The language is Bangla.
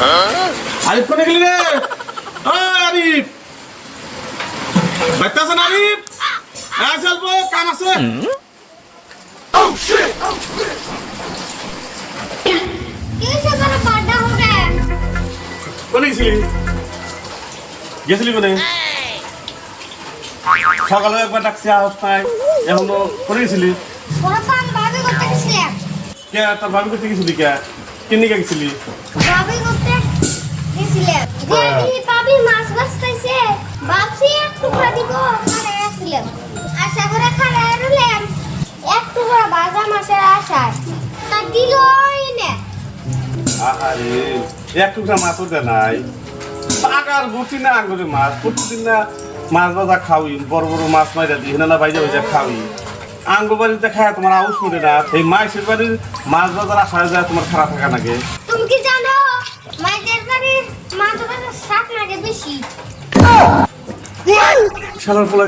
আরিফ কোনে গেলি রে? আরিফ বাইতাছেন আরিফ? চলবো কাম আছে। কোনে গেছিলি? গেছিলি কোনে? সকালে একবার ডাকছি আওয়াজ নাই, এখনো কোনে গেছিলি? কে তোর ভাবি করতে গেছিলি? কে কিনে গেছিলি? ভাবি মাছ বাছতেছে, ভাবছি একটু দিব খানে আসছিলাম, আশা করে খানে রইলাম, একটু করে ভাজা মাছের আশায় তা দিলই না। আরে এক টুকরা মাছও দে নাই, পাকার বুটি না আঙ্গুরে মাছ, প্রতিদিন না মাছ ভাজা খাওয়ি, বড় বড় মাছ মাইরা দিই না ভাইজা ভাইজা খাওয়ি। আঙ্গু বাড়িতে খায় তোমার আউস করে না, এই মাছের বাড়ির মাছ বাজার আশায় যায় তোমার খারাপ থাকা নাকি? তুমি কি জানো মাছের বাড়ির মাছ বাজার শাক লাগে বেশি? শালার পোলা